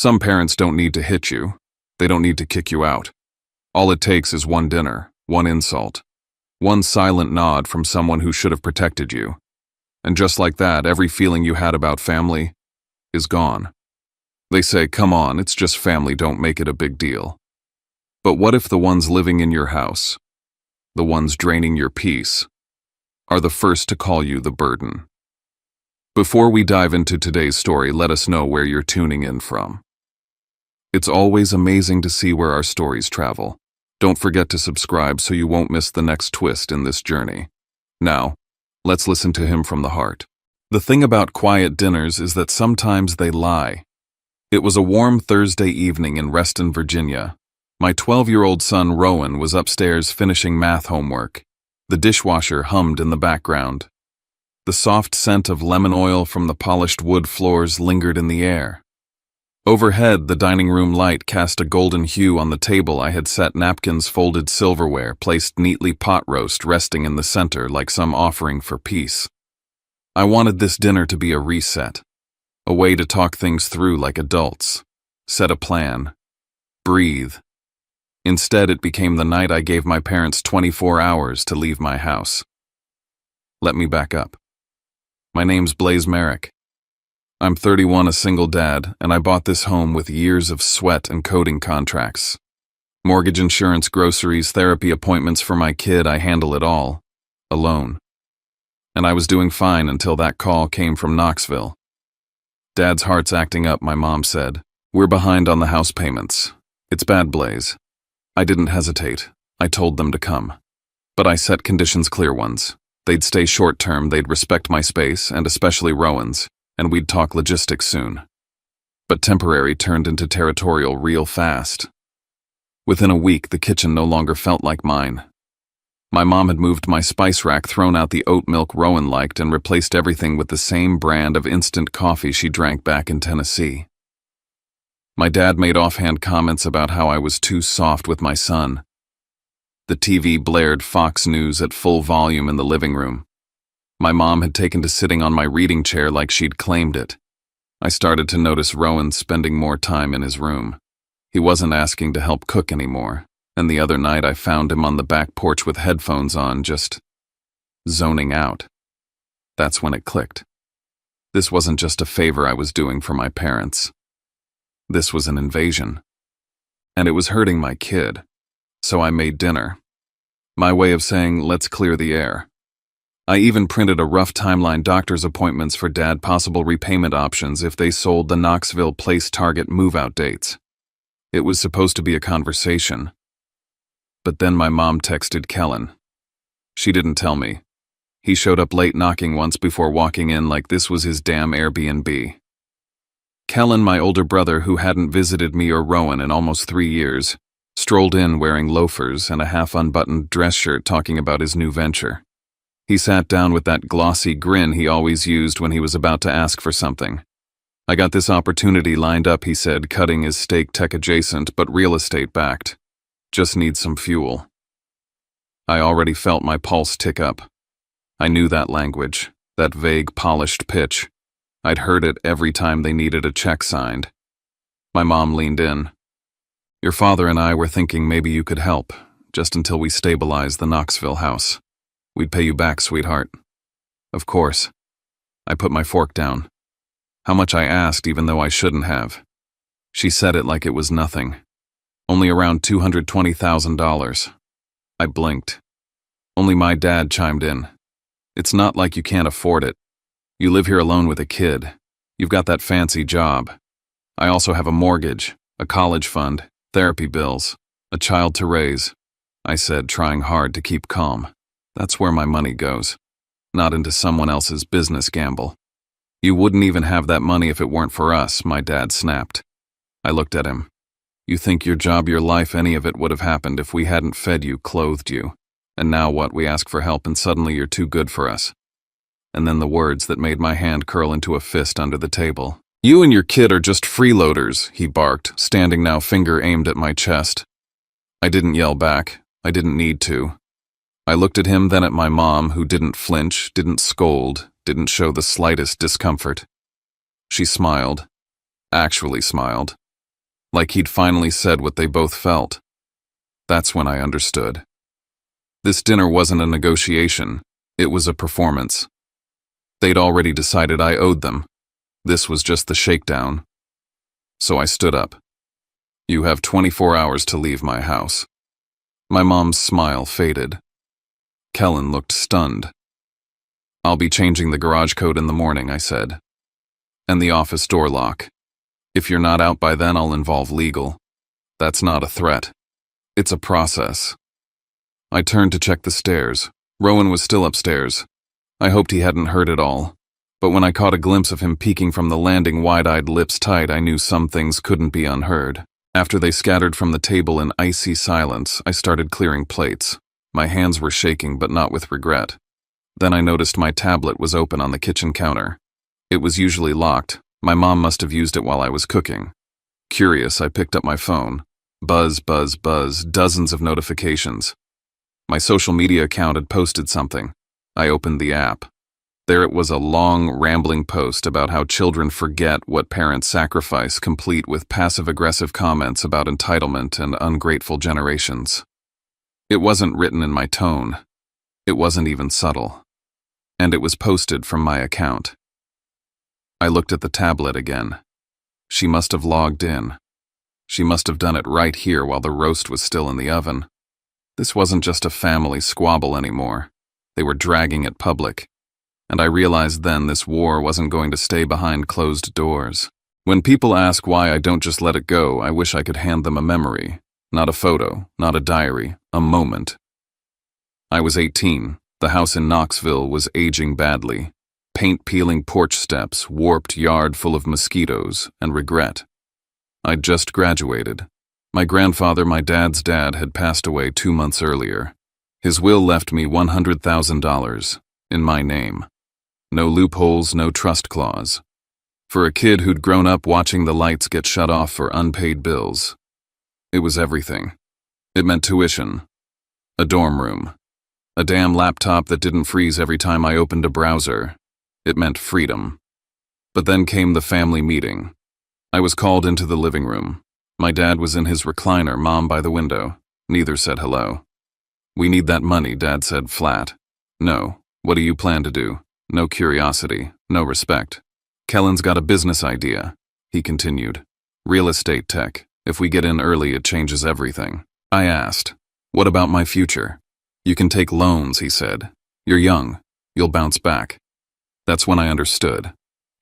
Some parents don't need to hit you. They don't need to kick you out. All it takes is one dinner, one insult, one silent nod from someone who should have protected you. And just like that, every feeling you had about family is gone. They say, come on, it's just family, don't make it a big deal. But what if the ones living in your house, the ones draining your peace, are the first to call you the burden? Before we dive into today's story, let us know where you're tuning in from. It's always amazing to see where our stories travel. Don't forget to subscribe so you won't miss the next twist in this journey. Now, let's listen to him from the heart. The thing about quiet dinners is that sometimes they lie. It was a warm Thursday evening in Reston, Virginia. My 12-year-old son Rowan was upstairs finishing math homework. The dishwasher hummed in the background. The soft scent of lemon oil from the polished wood floors lingered in the air. Overhead, the dining room light cast a golden hue on the table I had set napkins, folded silverware, placed neatly pot roast resting in the center like some offering for peace. I wanted this dinner to be a reset, a way to talk things through like adults, set a plan, breathe. Instead, it became the night I gave my parents 24 hours to leave my house. Let me back up. My name's Blaze Merrick. I'm 31, a single dad, and I bought this home with years of sweat and coding contracts. Mortgage, insurance, groceries, therapy appointments for my kid, I handle it all, alone. And I was doing fine until that call came from Knoxville. Dad's heart's acting up, my mom said. We're behind on the house payments. It's bad, Blaze. I didn't hesitate. I told them to come. But I set conditions, clear ones. They'd stay short-term, they'd respect my space, and especially Rowan's, and we'd talk logistics soon. But temporary turned into territorial real fast. Within a week, the kitchen no longer felt like mine. My mom had moved my spice rack, thrown out the oat milk Rowan liked, and replaced everything with the same brand of instant coffee she drank back in Tennessee. My dad made offhand comments about how I was too soft with my son. The TV blared Fox News at full volume in the living room. My mom had taken to sitting on my reading chair like she'd claimed it. I started to notice Rowan spending more time in his room. He wasn't asking to help cook anymore. And the other night I found him on the back porch with headphones on, just zoning out. That's when it clicked. This wasn't just a favor I was doing for my parents. This was an invasion. And it was hurting my kid. So I made dinner. My way of saying, let's clear the air. I even printed a rough timeline, doctor's appointments for Dad, possible repayment options if they sold the Knoxville Place Target move-out dates. It was supposed to be a conversation. But then my mom texted Kellen. She didn't tell me. He showed up late, knocking once before walking in like this was his damn Airbnb. Kellen, my older brother who hadn't visited me or Rowan in almost 3 years, strolled in wearing loafers and a half-unbuttoned dress shirt, talking about his new venture. He sat down with that glossy grin he always used when he was about to ask for something. I got this opportunity lined up, he said, cutting his steak, tech adjacent but real estate backed. Just need some fuel. I already felt my pulse tick up. I knew that language, that vague, polished pitch. I'd heard it every time they needed a check signed. My mom leaned in. Your father and I were thinking maybe you could help, just until we stabilize the Knoxville house. We'd pay you back, sweetheart. Of course. I put my fork down. How much I asked, even though I shouldn't have. She said it like it was nothing. Only around $220,000. I blinked. Only my dad chimed in. It's not like you can't afford it. You live here alone with a kid. You've got that fancy job. I also have a mortgage, a college fund, therapy bills, a child to raise, I said, trying hard to keep calm. That's where my money goes, not into someone else's business gamble. You wouldn't even have that money if it weren't for us, my dad snapped. I looked at him. You think your job, your life, any of it would have happened if we hadn't fed you, clothed you. And now what? We ask for help and suddenly you're too good for us. And then the words that made my hand curl into a fist under the table. You and your kid are just freeloaders, he barked, standing now, finger aimed at my chest. I didn't yell back. I didn't need to. I looked at him, then at my mom, who didn't flinch, didn't scold, didn't show the slightest discomfort. She smiled. Actually smiled. like he'd finally said what they both felt. That's when I understood. This dinner wasn't a negotiation, it was a performance. They'd already decided I owed them. This was just the shakedown. So I stood up. You have 24 hours to leave my house. My mom's smile faded. Kellen looked stunned. I'll be changing the garage code in the morning, I said. And the office door lock. If you're not out by then, I'll involve legal. That's not a threat. It's a process. I turned to check the stairs. Rowan was still upstairs. I hoped he hadn't heard it all. But when I caught a glimpse of him peeking from the landing, wide-eyed, lips tight, I knew some things couldn't be unheard. After they scattered from the table in icy silence, I started clearing plates. My hands were shaking, but not with regret. Then I noticed my tablet was open on the kitchen counter. It was usually locked. My mom must have used it while I was cooking. Curious, I picked up my phone. Buzz, buzz, buzz, dozens of notifications. My social media account had posted something. I opened the app. There it was, a long, rambling post about how children forget what parents sacrifice, complete with passive-aggressive comments about entitlement and ungrateful generations. It wasn't written in my tone. It wasn't even subtle. And it was posted from my account. I looked at the tablet again. She must have logged in. She must have done it right here while the roast was still in the oven. This wasn't just a family squabble anymore. They were dragging it public. And I realized then this war wasn't going to stay behind closed doors. When people ask why I don't just let it go, I wish I could hand them a memory. Not a photo, not a diary, a moment. I was 18. The house in Knoxville was aging badly. Paint-peeling porch steps, warped yard full of mosquitoes, and regret. I'd just graduated. My grandfather, my dad's dad, had passed away 2 months earlier. His will left me $100,000, in my name. No loopholes, no trust clause. For a kid who'd grown up watching the lights get shut off for unpaid bills. It was everything. It meant tuition, a dorm room, a damn laptop that didn't freeze every time I opened a browser. It meant freedom. But then came the family meeting. I was called into the living room. My dad was in his recliner, Mom by the window. Neither said hello. We need that money, Dad said flat. No. What do you plan to do? No curiosity, no respect. Kellen's got a business idea, he continued. Real estate tech. If we get in early, it changes everything. I asked, what about my future? You can take loans, he said. You're young. You'll bounce back. That's when I understood.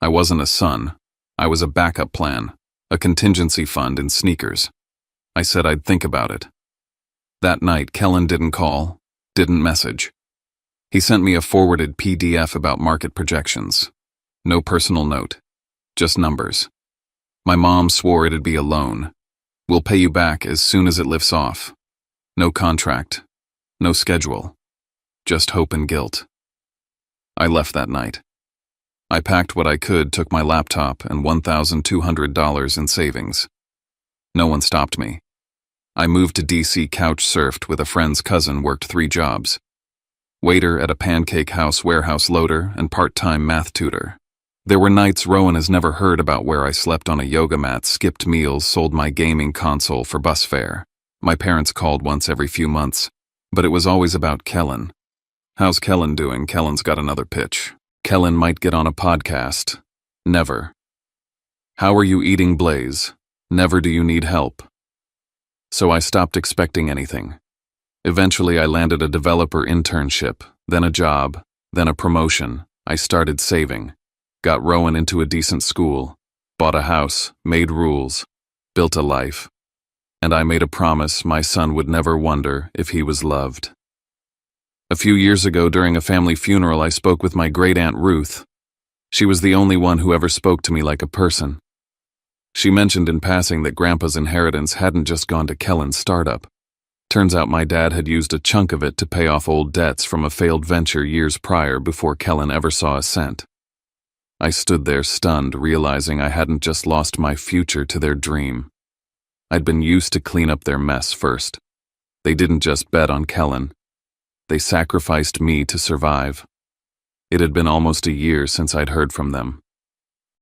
I wasn't a son. I was a backup plan, a contingency fund in sneakers. I said I'd think about it. That night, Kellen didn't call, didn't message. He sent me a forwarded PDF about market projections. No personal note, just numbers. My mom swore it'd be a loan. We'll pay you back as soon as it lifts off. No contract, no schedule, just hope and guilt. I left that night. I packed what I could, took my laptop and $1,200 in savings. No one stopped me. I moved to DC, couch surfed with a friend's cousin, worked 3 jobs. Waiter at a pancake house, warehouse loader, and part-time math tutor. There were nights Rowan has never heard about where I slept on a yoga mat, skipped meals, sold my gaming console for bus fare. My parents called once every few months, but it was always about Kellen. How's Kellen doing? Kellen's got another pitch. Kellen might get on a podcast. Never. How are you eating, Blaze? Never. Do you need help? So I stopped expecting anything. Eventually I landed a developer internship, then a job, then a promotion. I started saving. Got Rowan into a decent school, bought a house, made rules, built a life. And I made a promise my son would never wonder if he was loved. A few years ago, during a family funeral, I spoke with my great-aunt Ruth. She was the only one who ever spoke to me like a person. She mentioned in passing that Grandpa's inheritance hadn't just gone to Kellen's startup. Turns out my dad had used a chunk of it to pay off old debts from a failed venture years prior, before Kellen ever saw a cent. I stood there stunned, realizing I hadn't just lost my future to their dream. I'd been used to clean up their mess first. They didn't just bet on Kellen. They sacrificed me to survive. It had been almost a year since I'd heard from them.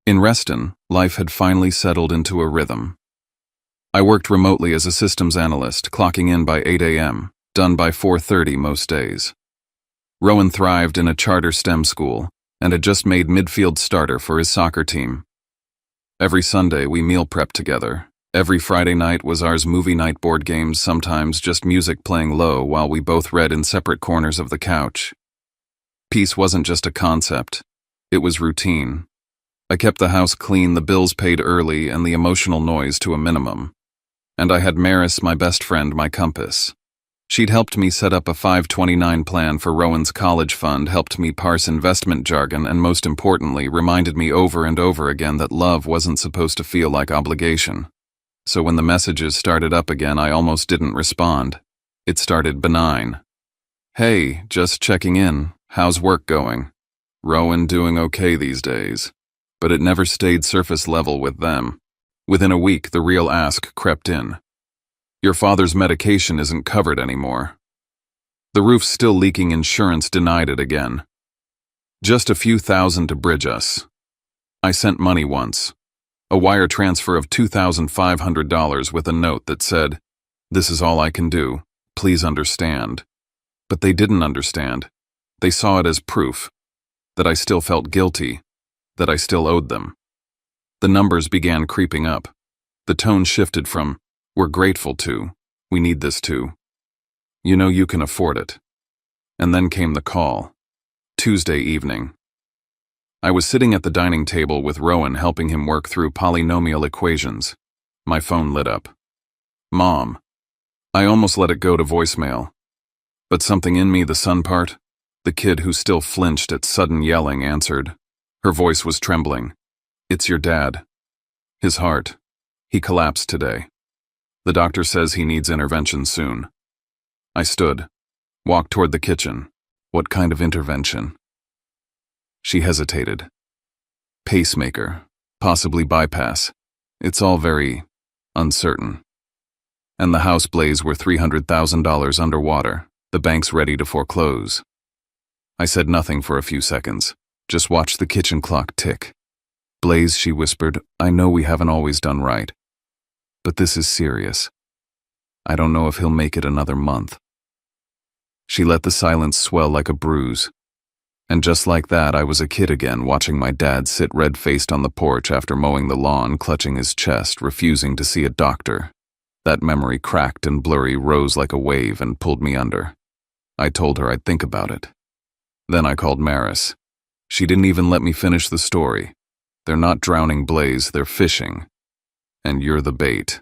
In Reston, life had finally settled into a rhythm. I worked remotely as a systems analyst, clocking in by 8 a.m., done by 4:30 most days. Rowan thrived in a charter STEM school and had just made midfield starter for his soccer team. Every Sunday we meal prepped together. Every Friday night was ours movie night, board games, sometimes just music playing low while we both read in separate corners of the couch. Peace wasn't just a concept, it was routine. I kept the house clean, the bills paid early, and the emotional noise to a minimum. And I had Maris, my best friend, my compass. She'd helped me set up a 529 plan for Rowan's college fund, helped me parse investment jargon, and most importantly, reminded me over and over again that love wasn't supposed to feel like obligation. So when the messages started up again, I almost didn't respond. It started benign. Hey, just checking in. How's work going? Rowan doing okay these days. But it never stayed surface level with them. Within a week, the real ask crept in. Your father's medication isn't covered anymore. The roof's still leaking, insurance denied it again. Just a few thousand to bridge us. I sent money once. A wire transfer of $2,500 with a note that said, "This is all I can do. Please understand." But they didn't understand. They saw it as proof that I still felt guilty, that I still owed them. The numbers began creeping up. The tone shifted from, "We're grateful," to, "We need this too. You know you can afford it." And then came the call. Tuesday evening. I was sitting at the dining table with Rowan, helping him work through polynomial equations. My phone lit up. Mom. I almost let it go to voicemail. But something in me, the son part, the kid who still flinched at sudden yelling, answered. Her voice was trembling. "It's your dad. His heart. He collapsed today. The doctor says he needs intervention soon." I stood, walked toward the kitchen. What kind of intervention? She hesitated. Pacemaker, possibly bypass. It's all very uncertain. And the house Blaze were $300,000 underwater, the banks ready to foreclose. I said nothing for a few seconds, just watched the kitchen clock tick. "Blaze," she whispered, "I know we haven't always done right. But this is serious. I don't know if he'll make it another month." She let the silence swell like a bruise. And just like that, I was a kid again, watching my dad sit red-faced on the porch after mowing the lawn, clutching his chest, refusing to see a doctor. That memory, cracked and blurry, rose like a wave and pulled me under. I told her I'd think about it. Then I called Maris. She didn't even let me finish the story. They're not drowning, Blaze, they're fishing. And you're the bait.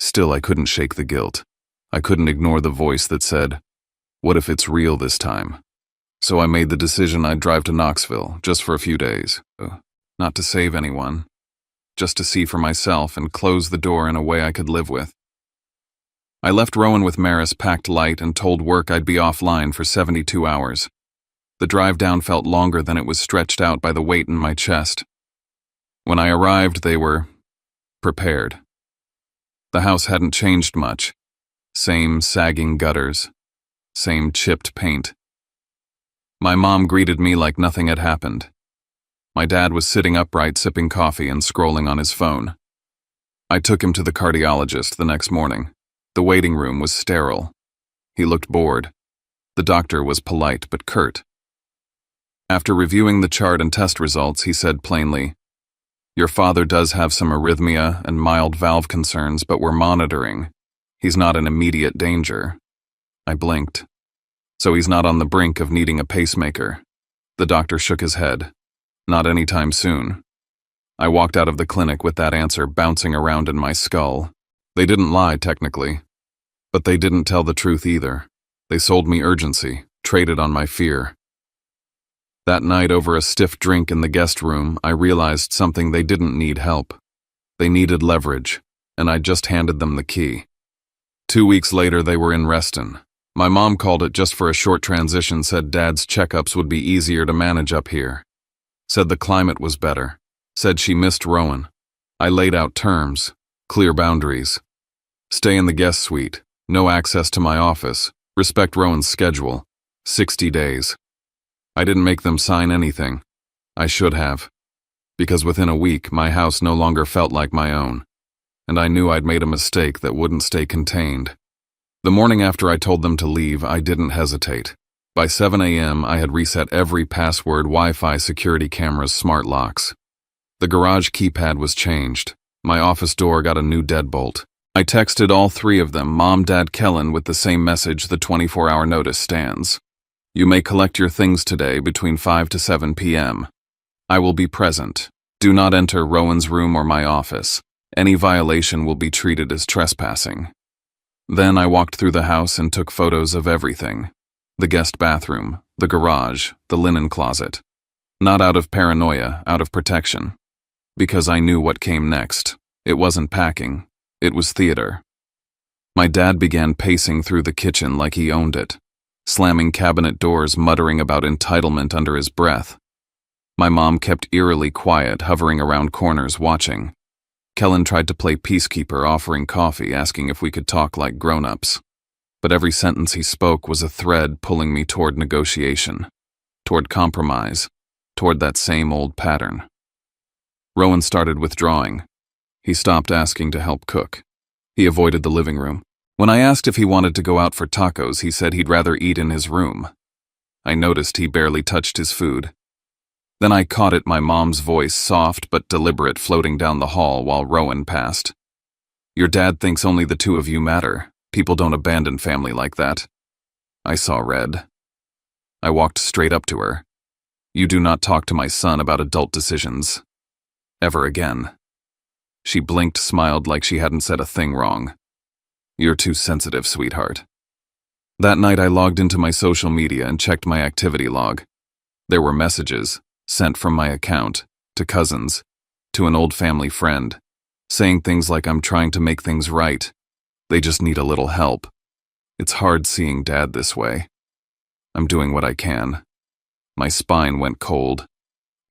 Still, I couldn't shake the guilt. I couldn't ignore the voice that said, "What if it's real this time?" So I made the decision I'd drive to Knoxville, just for a few days. Not to save anyone, just to see for myself and close the door in a way I could live with. I left Rowan with Maris packed light and told work I'd be offline for 72 hours. The drive down felt longer than it was stretched out by the weight in my chest. When I arrived, they were prepared. The house hadn't changed much. Same sagging gutters, same chipped paint. My mom greeted me like nothing had happened. My dad was sitting upright, sipping coffee and scrolling on his phone. I took him to the cardiologist the next morning. The waiting room was sterile. He looked bored. The doctor was polite but curt. After reviewing the chart and test results, he said plainly, "Your father does have some arrhythmia and mild valve concerns, but we're monitoring. He's not in immediate danger." I blinked. "So he's not on the brink of needing a pacemaker?" The doctor shook his head. "Not anytime soon." I walked out of the clinic with that answer bouncing around in my skull. They didn't lie, technically. But they didn't tell the truth either. They sold me urgency, traded on my fear. That night, over a stiff drink in the guest room, I realized something: they didn't need help. They needed leverage, and I just handed them the key. 2 weeks later, they were in Reston. My mom called it just for a short transition, said Dad's checkups would be easier to manage up here. Said the climate was better. Said she missed Rowan. I laid out terms, clear boundaries. Stay in the guest suite, no access to my office, respect Rowan's schedule, 60 days. I didn't make them sign anything. I should have. Because within a week, my house no longer felt like my own. and I knew I'd made a mistake that wouldn't stay contained. The morning after I told them to leave, I didn't hesitate. By 7 a.m., I had reset every password, Wi-Fi, security cameras, smart locks. The garage keypad was changed. My office door got a new deadbolt. I texted all three of them, Mom, Dad, Kellen, with the same message. The 24-hour notice stands. You may collect your things today between 5 to 7 p.m. I will be present. Do not enter Rowan's room or my office. Any violation will be treated as trespassing. Then I walked through the house and took photos of everything. The guest bathroom, the garage, the linen closet. Not out of paranoia, out of protection. Because I knew what came next. It wasn't packing. It was theater. My dad began pacing through the kitchen like he owned it, slamming cabinet doors, muttering about entitlement under his breath. My mom kept eerily quiet, hovering around corners, watching. Kellen tried to play peacekeeper, offering coffee, asking if we could talk like grown-ups. But every sentence he spoke was a thread pulling me toward negotiation, toward compromise, toward that same old pattern. Rowan started withdrawing. He stopped asking to help cook. He avoided the living room. When I asked if he wanted to go out for tacos, he said he'd rather eat in his room. I noticed he barely touched his food. Then I caught it, my mom's voice, soft but deliberate, floating down the hall while Rowan passed. Your dad thinks only the two of you matter. People don't abandon family like that. I saw red. I walked straight up to her. You do not talk to my son about adult decisions. Ever again. She blinked, smiled like she hadn't said a thing wrong. You're too sensitive, sweetheart. That night I logged into my social media and checked my activity log. There were messages, sent from my account, to cousins, to an old family friend, saying things like I'm trying to make things right. They just need a little help. It's hard seeing Dad this way. I'm doing what I can. My spine went cold.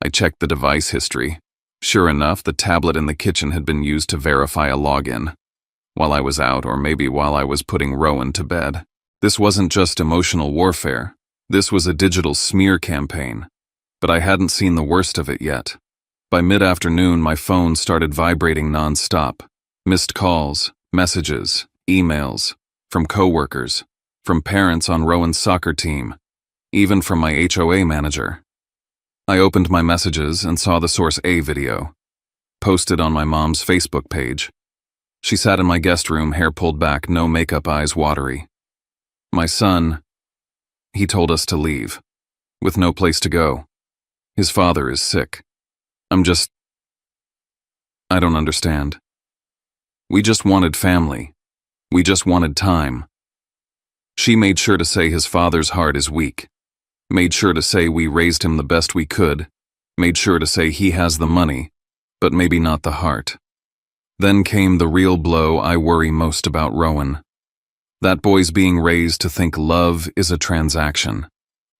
I checked the device history. Sure enough, the tablet in the kitchen had been used to verify a login. While I was out, or maybe while I was putting Rowan to bed. This wasn't just emotional warfare. This was a digital smear campaign. But I hadn't seen the worst of it yet. By mid-afternoon, my phone started vibrating non-stop. Missed calls, messages, emails, from coworkers, from parents on Rowan's soccer team, even from my HOA manager. I opened my messages and saw the Source A video, posted on my mom's Facebook page. She sat in my guest room, hair pulled back, no makeup, eyes watery. My son, he told us to leave, with no place to go. His father is sick. I don't understand. We just wanted family. We just wanted time. She made sure to say his father's heart is weak. Made sure to say we raised him the best we could. Made sure to say he has the money, but maybe not the heart. Then came the real blow I worry most about Rowan. That boy's being raised to think love is a transaction,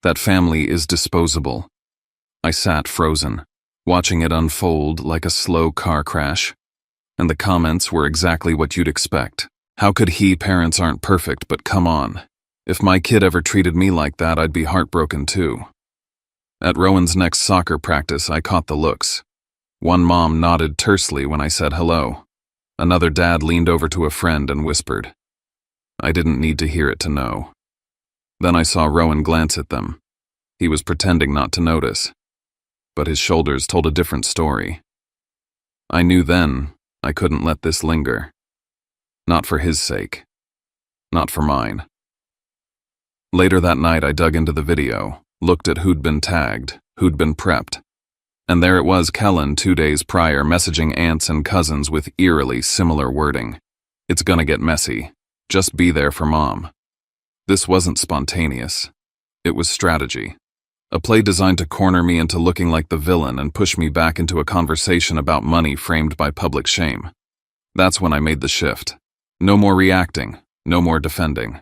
that family is disposable. I sat frozen, watching it unfold like a slow car crash. And the comments were exactly what you'd expect. How could he? Parents aren't perfect, but come on. If my kid ever treated me like that, I'd be heartbroken too. At Rowan's next soccer practice, I caught the looks. One mom nodded tersely when I said hello. Another dad leaned over to a friend and whispered. I didn't need to hear it to know. Then I saw Rowan glance at them. He was pretending not to notice. But his shoulders told a different story. I knew then I couldn't let this linger. Not for his sake. Not for mine. Later that night I dug into the video, looked at who'd been tagged, who'd been prepped. And there it was, Kellen 2 days prior, messaging aunts and cousins with eerily similar wording. It's gonna get messy. Just be there for Mom. This wasn't spontaneous. It was strategy. A play designed to corner me into looking like the villain and push me back into a conversation about money framed by public shame. That's when I made the shift. No more reacting, no more defending.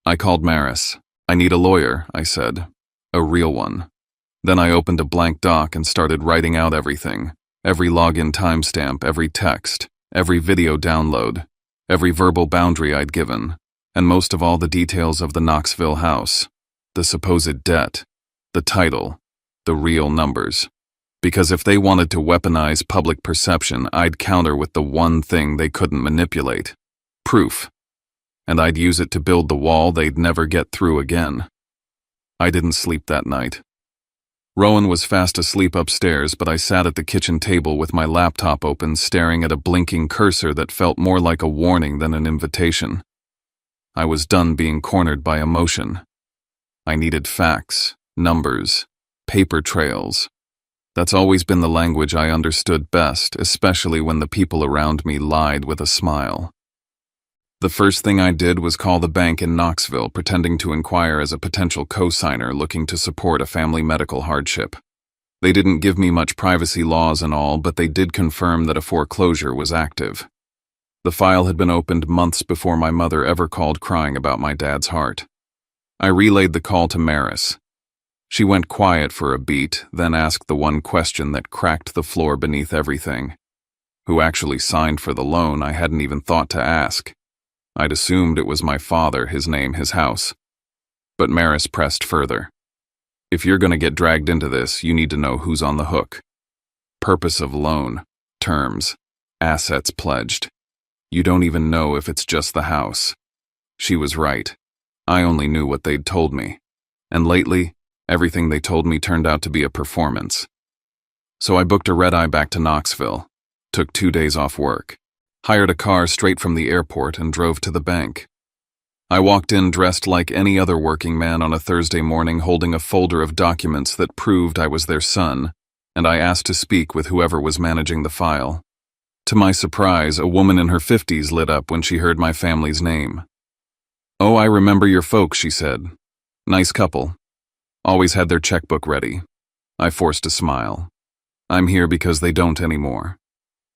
I called Maris. I need a lawyer, I said. A real one. Then I opened a blank doc and started writing out everything. Every login timestamp, every text, every video download, every verbal boundary I'd given, and most of all the details of the Knoxville house, the supposed debt, the title, the real numbers. Because if they wanted to weaponize public perception, I'd counter with the one thing they couldn't manipulate: proof. And I'd use it to build the wall they'd never get through again. I didn't sleep that night. Rowan was fast asleep upstairs, but I sat at the kitchen table with my laptop open, staring at a blinking cursor that felt more like a warning than an invitation. I was done being cornered by emotion. I needed facts, numbers, paper trails. That's always been the language I understood best, especially when the people around me lied with a smile. The first thing I did was call the bank in Knoxville, pretending to inquire as a potential co-signer looking to support a family medical hardship. They didn't give me much privacy laws and all, but they did confirm that a foreclosure was active. The file had been opened months before my mother ever called crying about my dad's heart. I relayed the call to Maris. She went quiet for a beat, then asked the one question that cracked the floor beneath everything. Who actually signed for the loan? I hadn't even thought to ask. I'd assumed it was my father, his name, his house. But Maris pressed further. If you're going to get dragged into this, you need to know who's on the hook. Purpose of loan, terms, assets pledged. You don't even know if it's just the house. She was right. I only knew what they'd told me. And lately, everything they told me turned out to be a performance. So I booked a red-eye back to Knoxville, took 2 days off work, hired a car straight from the airport, and drove to the bank. I walked in dressed like any other working man on a Thursday morning, holding a folder of documents that proved I was their son, and I asked to speak with whoever was managing the file. To my surprise, a woman in her 50s lit up when she heard my family's name. "Oh, I remember your folks," she said. "Nice couple. Always had their checkbook ready." I forced a smile. "I'm here because they don't anymore."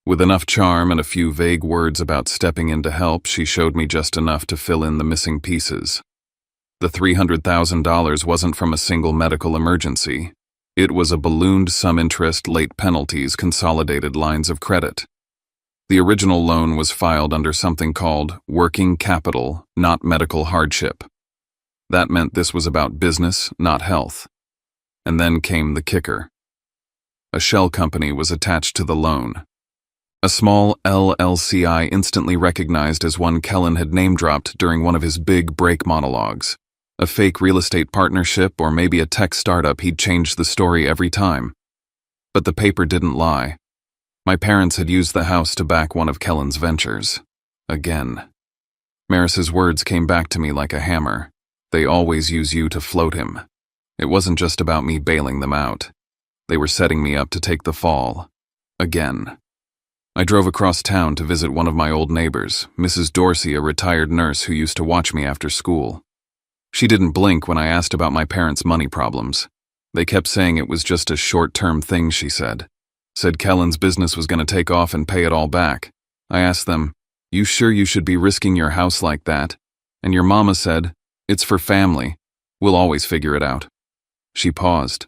With enough charm and a few vague words about stepping in to help, she showed me just enough to fill in the missing pieces. The $300,000 wasn't from a single medical emergency. It was a ballooned sum interest, late penalties, consolidated lines of credit. The original loan was filed under something called working capital, not medical hardship. That meant this was about business, not health. And then came the kicker. A shell company was attached to the loan. A small LLC I instantly recognized as one Kellen had name-dropped during one of his big break monologues. A fake real estate partnership or maybe a tech startup. He'd changed the story every time. But the paper didn't lie. My parents had used the house to back one of Kellen's ventures. Again. Maris's words came back to me like a hammer. They always use you to float him. It wasn't just about me bailing them out. They were setting me up to take the fall. Again. I drove across town to visit one of my old neighbors, Mrs. Dorsey, a retired nurse who used to watch me after school. She didn't blink when I asked about my parents' money problems. They kept saying it was just a short-term thing, she said. Said Kellen's business was going to take off and pay it all back. I asked them, "You sure you should be risking your house like that?" And your mama said, "It's for family. We'll always figure it out." She paused.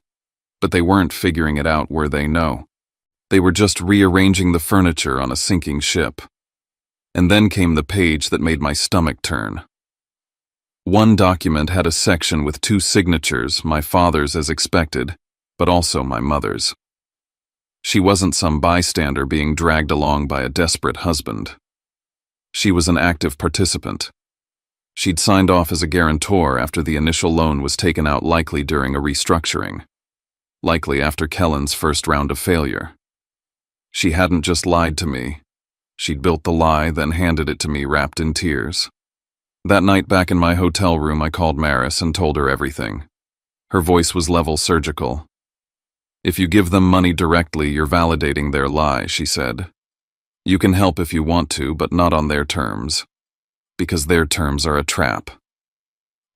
But they weren't figuring it out, were they? No. They were just rearranging the furniture on a sinking ship. And then came the page that made my stomach turn. One document had a section with 2 signatures, my father's as expected, but also my mother's. She wasn't some bystander being dragged along by a desperate husband. She was an active participant. She'd signed off as a guarantor after the initial loan was taken out, likely during a restructuring. Likely after Kellen's first round of failure. She hadn't just lied to me. She'd built the lie, then handed it to me wrapped in tears. That night back in my hotel room, I called Maris and told her everything. Her voice was level, surgical. "If you give them money directly, you're validating their lie," she said. "You can help if you want to, but not on their terms. Because their terms are a trap."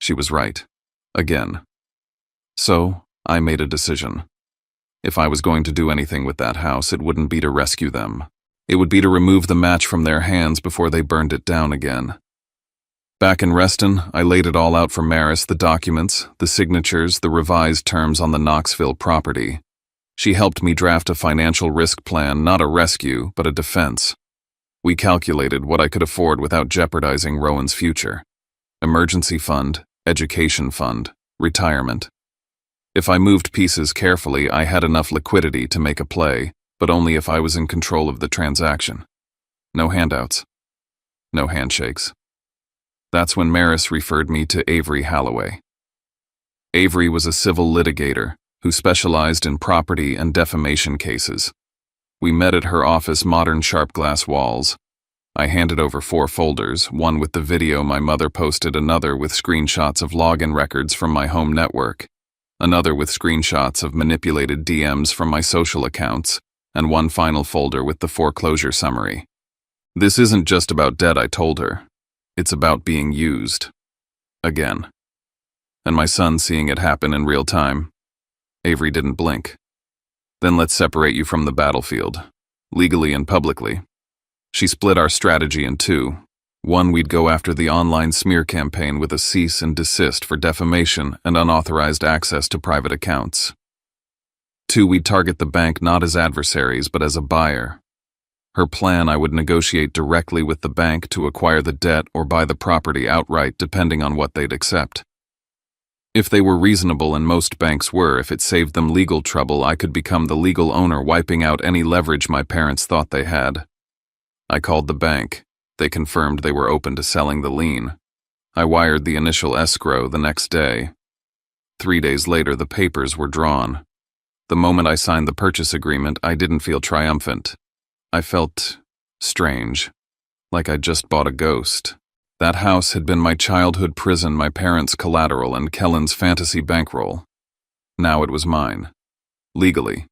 She was right. Again. So, I made a decision. If I was going to do anything with that house, it wouldn't be to rescue them. It would be to remove the match from their hands before they burned it down again. Back in Reston, I laid it all out for Maris, the documents, the signatures, the revised terms on the Knoxville property. She helped me draft a financial risk plan, not a rescue, but a defense. We calculated what I could afford without jeopardizing Rowan's future. Emergency fund, education fund, retirement. If I moved pieces carefully, I had enough liquidity to make a play, but only if I was in control of the transaction. No handouts. No handshakes. That's when Maris referred me to Avery Halloway. Avery was a civil litigator who specialized in property and defamation cases. We met at her office, modern sharp glass walls. I handed over 4 folders, one with the video my mother posted, another with screenshots of login records from my home network, another with screenshots of manipulated DMs from my social accounts, and one final folder with the foreclosure summary. This isn't just about debt, I told her. It's about being used. Again. And my son seeing it happen in real time. Avery didn't blink. Then let's separate you from the battlefield, legally and publicly. She split our strategy in 2. 1, we'd go after the online smear campaign with a cease and desist for defamation and unauthorized access to private accounts. 2, we'd target the bank not as adversaries but as a buyer. Her plan, I would negotiate directly with the bank to acquire the debt or buy the property outright depending on what they'd accept. If they were reasonable, and most banks were, if it saved them legal trouble, I could become the legal owner, wiping out any leverage my parents thought they had. I called the bank. They confirmed they were open to selling the lien. I wired the initial escrow the next day. 3 days later, the papers were drawn. The moment I signed the purchase agreement, I didn't feel triumphant. I felt strange, like I'd just bought a ghost. That house had been my childhood prison, my parents' collateral, and Kellen's fantasy bankroll. Now it was mine, legally,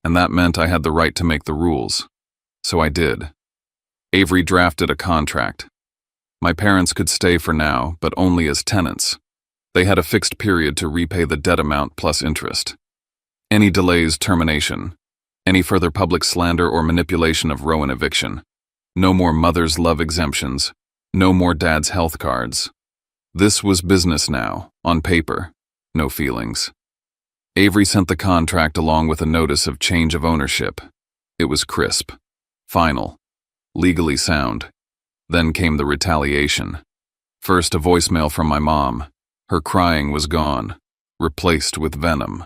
and that meant I had the right to make the rules. So I did. Avery drafted a contract. My parents could stay for now, but only as tenants. They had a fixed period to repay the debt amount plus interest. Any delays, termination. Any further public slander or manipulation of Rowan, eviction. No more mother's love exemptions. No more dad's health cards. This was business now, on paper. No feelings. Avery sent the contract along with a notice of change of ownership. It was crisp. Final. Legally sound. Then came the retaliation. First, a voicemail from my mom. Her crying was gone, replaced with venom.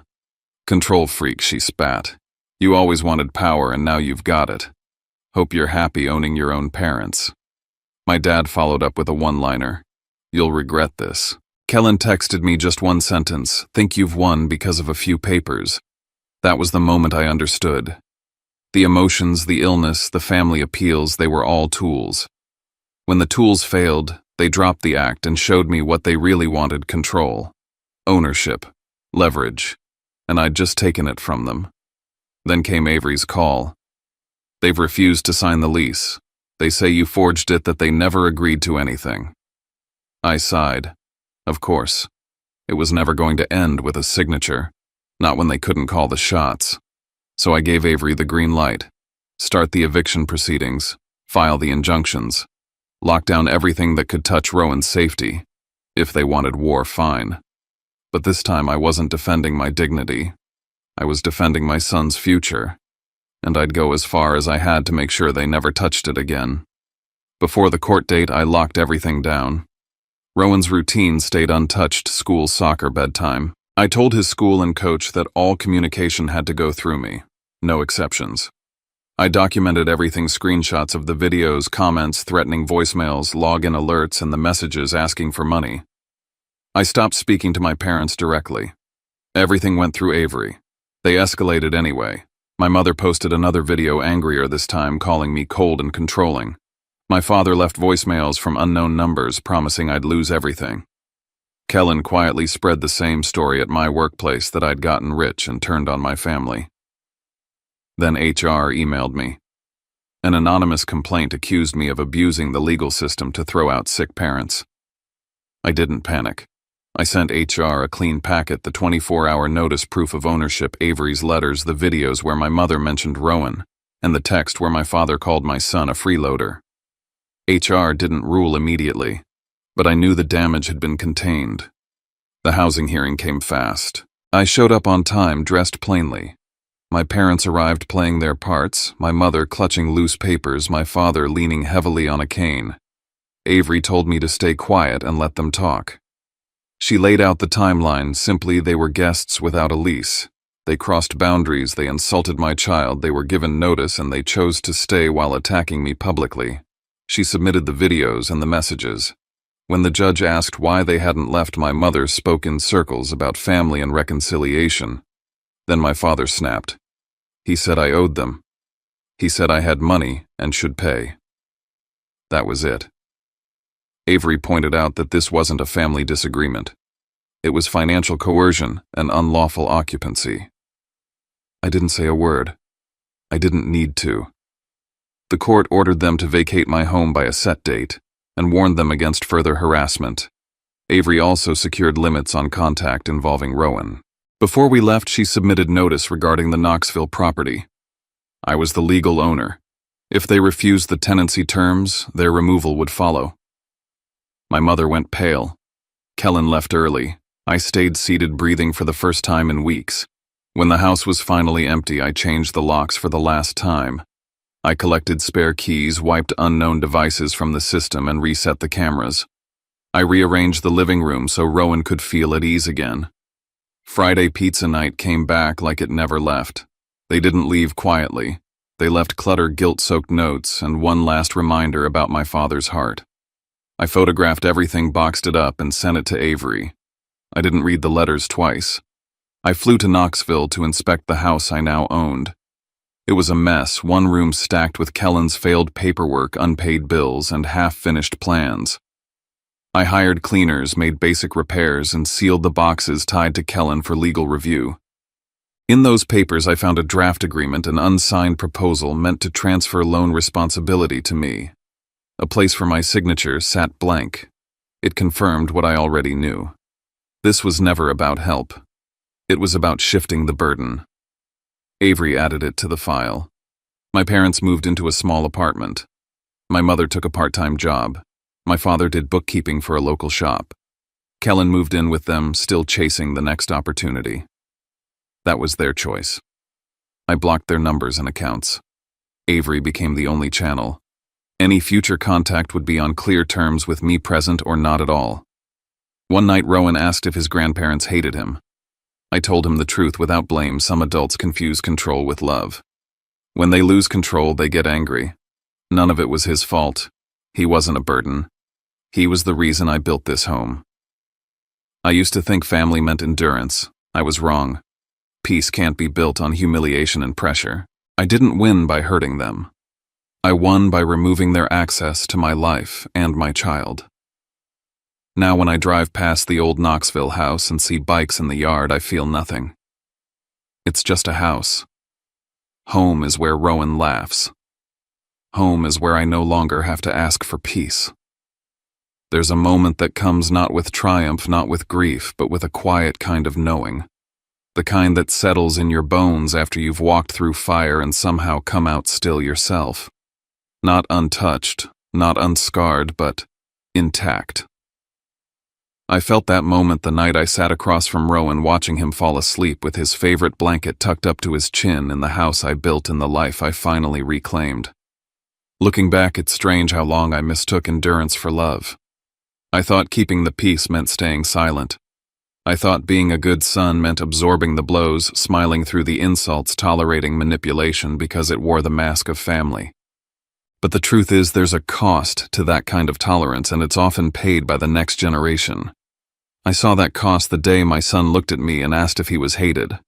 "Control freak," she spat. "You always wanted power and now you've got it. Hope you're happy owning your own parents." My dad followed up with a one-liner. "You'll regret this." Kellen texted me just one sentence, "Think you've won because of a few papers." That was the moment I understood. The emotions, the illness, the family appeals, they were all tools. When the tools failed, they dropped the act and showed me what they really wanted: control, ownership, leverage, and I'd just taken it from them. Then came Avery's call. "They've refused to sign the lease. They say you forged it, that they never agreed to anything." I sighed. Of course. It was never going to end with a signature, not when they couldn't call the shots. So I gave Avery the green light. Start the eviction proceedings, file the injunctions, lock down everything that could touch Rowan's safety. If they wanted war, fine. But this time I wasn't defending my dignity. I was defending my son's future, and I'd go as far as I had to make sure they never touched it again. Before the court date, I locked everything down. Rowan's routine stayed untouched: school, soccer, bedtime. I told his school and coach that all communication had to go through me, no exceptions. I documented everything: screenshots of the videos, comments, threatening voicemails, login alerts, and the messages asking for money. I stopped speaking to my parents directly. Everything went through Avery. They escalated anyway. My mother posted another video, angrier this time, calling me cold and controlling. My father left voicemails from unknown numbers promising I'd lose everything. Kellen quietly spread the same story at my workplace, that I'd gotten rich and turned on my family. Then HR emailed me. An anonymous complaint accused me of abusing the legal system to throw out sick parents. I didn't panic. I sent HR a clean packet: the 24-hour notice, proof of ownership, Avery's letters, the videos where my mother mentioned Rowan, and the text where my father called my son a freeloader. HR didn't rule immediately, but I knew the damage had been contained. The housing hearing came fast. I showed up on time, dressed plainly. My parents arrived playing their parts, my mother clutching loose papers, my father leaning heavily on a cane. Avery told me to stay quiet and let them talk. She laid out the timeline. Simply, they were guests without a lease. They crossed boundaries, they insulted my child, they were given notice, and they chose to stay while attacking me publicly. She submitted the videos and the messages. When the judge asked why they hadn't left, my mother spoke in circles about family and reconciliation. Then my father snapped. He said I owed them. He said I had money and should pay. That was it. Avery pointed out that this wasn't a family disagreement. It was financial coercion and unlawful occupancy. I didn't say a word. I didn't need to. The court ordered them to vacate my home by a set date and warned them against further harassment. Avery also secured limits on contact involving Rowan. Before we left, she submitted notice regarding the Knoxville property. I was the legal owner. If they refused the tenancy terms, their removal would follow. My mother went pale. Kellen left early. I stayed seated, breathing for the first time in weeks. When the house was finally empty, I changed the locks for the last time. I collected spare keys, wiped unknown devices from the system, and reset the cameras. I rearranged the living room so Rowan could feel at ease again. Friday pizza night came back like it never left. They didn't leave quietly. They left cluttered, guilt-soaked notes and one last reminder about my father's heart. I photographed everything, boxed it up, and sent it to Avery. I didn't read the letters twice. I flew to Knoxville to inspect the house I now owned. It was a mess, one room stacked with Kellen's failed paperwork, unpaid bills, and half-finished plans. I hired cleaners, made basic repairs, and sealed the boxes tied to Kellen for legal review. In those papers, I found a draft agreement, an unsigned proposal meant to transfer loan responsibility to me. A place for my signature sat blank. It confirmed what I already knew. This was never about help. It was about shifting the burden. Avery added it to the file. My parents moved into a small apartment. My mother took a part-time job. My father did bookkeeping for a local shop. Kellen moved in with them, still chasing the next opportunity. That was their choice. I blocked their numbers and accounts. Avery became the only channel. Any future contact would be on clear terms, with me present or not at all. One night, Rowan asked if his grandparents hated him. I told him the truth without blame. Some adults confuse control with love. When they lose control, they get angry. None of it was his fault. He wasn't a burden. He was the reason I built this home. I used to think family meant endurance. I was wrong. Peace can't be built on humiliation and pressure. I didn't win by hurting them. I won by removing their access to my life and my child. Now when I drive past the old Knoxville house and see bikes in the yard, I feel nothing. It's just a house. Home is where Rowan laughs. Home is where I no longer have to ask for peace. There's a moment that comes not with triumph, not with grief, but with a quiet kind of knowing. The kind that settles in your bones after you've walked through fire and somehow come out still yourself. Not untouched, not unscarred, but intact. I felt that moment the night I sat across from Rowan, watching him fall asleep with his favorite blanket tucked up to his chin in the house I built in the life I finally reclaimed. Looking back, it's strange how long I mistook endurance for love. I thought keeping the peace meant staying silent. I thought being a good son meant absorbing the blows, smiling through the insults, tolerating manipulation because it wore the mask of family. But the truth is, there's a cost to that kind of tolerance, and it's often paid by the next generation. I saw that cost the day my son looked at me and asked if he was hated.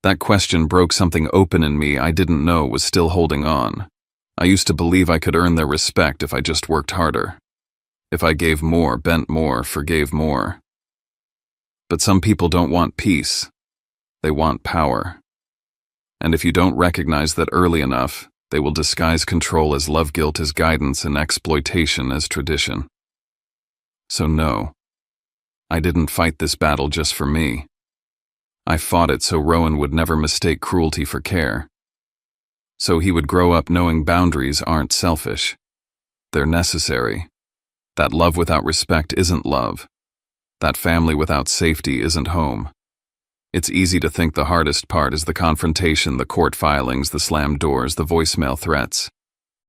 That question broke something open in me I didn't know was still holding on. I used to believe I could earn their respect if I just worked harder. If I gave more, bent more, forgave more. But some people don't want peace. They want power. And if you don't recognize that early enough, they will disguise control as love, guilt as guidance, and exploitation as tradition. So no, I didn't fight this battle just for me. I fought it so Rowan would never mistake cruelty for care. So he would grow up knowing boundaries aren't selfish. They're necessary. That love without respect isn't love. That family without safety isn't home. It's easy to think the hardest part is the confrontation, the court filings, the slammed doors, the voicemail threats.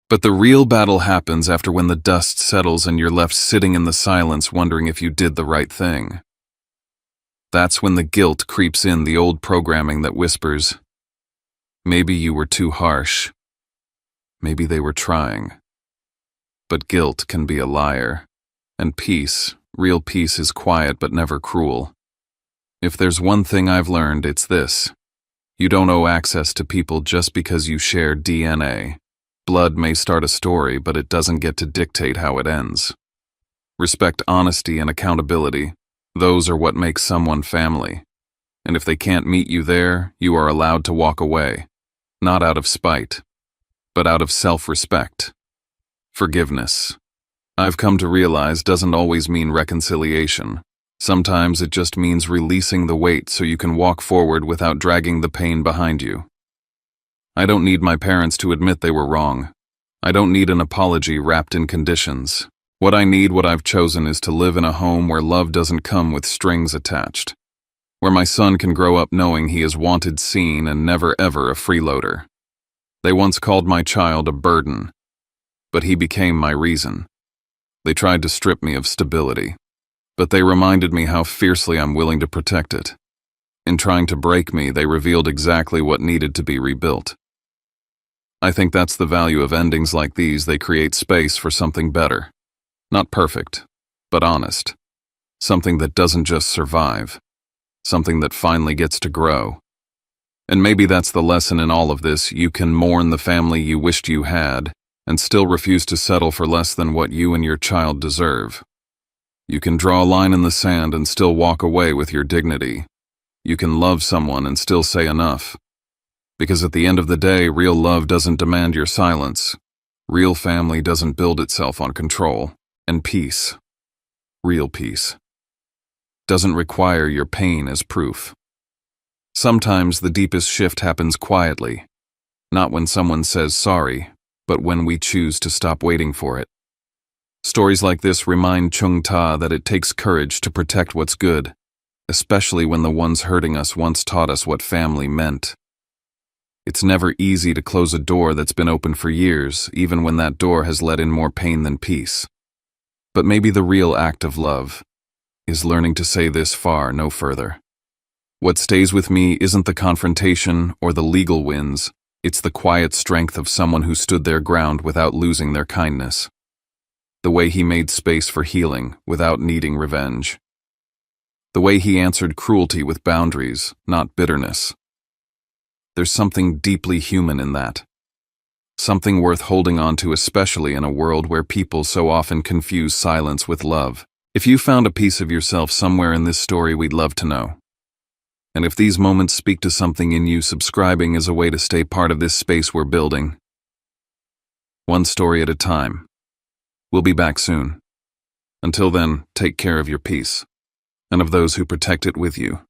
But the real battle happens after, when the dust settles and you're left sitting in the silence wondering if you did the right thing. That's when the guilt creeps in, the old programming that whispers, maybe you were too harsh. Maybe they were trying. But guilt can be a liar. And peace, real peace, is quiet but never cruel. If there's one thing I've learned, it's this. You don't owe access to people just because you share DNA. Blood may start a story, but it doesn't get to dictate how it ends. Respect honesty and accountability. Those are what makes someone family. And if they can't meet you there, you are allowed to walk away. Not out of spite, but out of self-respect. Forgiveness. I've come to realize doesn't always mean reconciliation. Sometimes it just means releasing the weight so you can walk forward without dragging the pain behind you. I don't need my parents to admit they were wrong. I don't need an apology wrapped in conditions. What I've chosen is to live in a home where love doesn't come with strings attached. Where my son can grow up knowing he is wanted, seen, and never ever a freeloader. They once called my child a burden, but he became my reason. They tried to strip me of stability, but they reminded me how fiercely I'm willing to protect it. In trying to break me, they revealed exactly what needed to be rebuilt. I think that's the value of endings like these. They create space for something better. Not perfect, but honest. Something that doesn't just survive. Something that finally gets to grow. And maybe that's the lesson in all of this. You can mourn the family you wished you had, and still refuse to settle for less than what you and your child deserve. You can draw a line in the sand and still walk away with your dignity. You can love someone and still say enough. Because at the end of the day, real love doesn't demand your silence. Real family doesn't build itself on control. And peace, real peace, doesn't require your pain as proof. Sometimes the deepest shift happens quietly, not when someone says sorry, but when we choose to stop waiting for it. Stories like this remind Chung Ta that it takes courage to protect what's good, especially when the ones hurting us once taught us what family meant. It's never easy to close a door that's been open for years, even when that door has let in more pain than peace. But maybe the real act of love is learning to say this far, no further. What stays with me isn't the confrontation or the legal wins, it's the quiet strength of someone who stood their ground without losing their kindness. The way he made space for healing without needing revenge. The way he answered cruelty with boundaries, not bitterness. There's something deeply human in that. Something worth holding on to, especially in a world where people so often confuse silence with love. If you found a piece of yourself somewhere in this story, we'd love to know. And if these moments speak to something in you, subscribing is a way to stay part of this space we're building. One story at a time. We'll be back soon. Until then, take care of your peace, and of those who protect it with you.